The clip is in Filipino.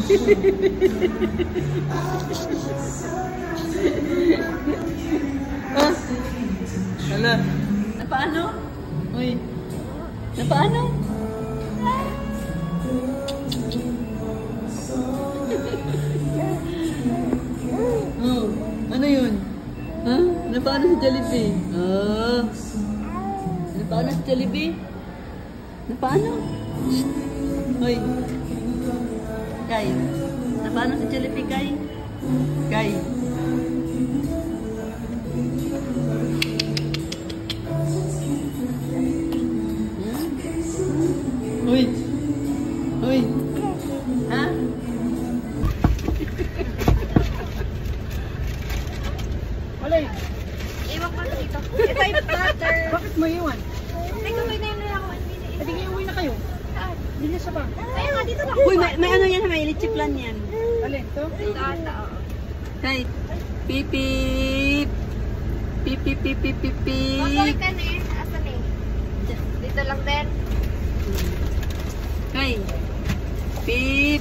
Ah, hala. Napaano? Uy. Napaano? Oh, ano yun? Ha? Napaano si Jollibee? Oh. Napaano si Jollibee? Napaano? Hoy. Kai. Napaano si Jollibee, Kai? Kai. Uy. Uy. Ha? Alay. Iwan ko na dito. Ito ay butter. Bakit mo iwan? Teka, may na ako. Hindi kayo uwi na kayo. Hindi niya siya ba? Kaya nga, dito lang. Uy, may ano yan, may lichiplan yan. Alin, to? Ito ata, oo. Kai. Pipip. Pipip, pipip, pipip. Bakit ka na eh? Asan eh? Dito lang din. Kai. Pip.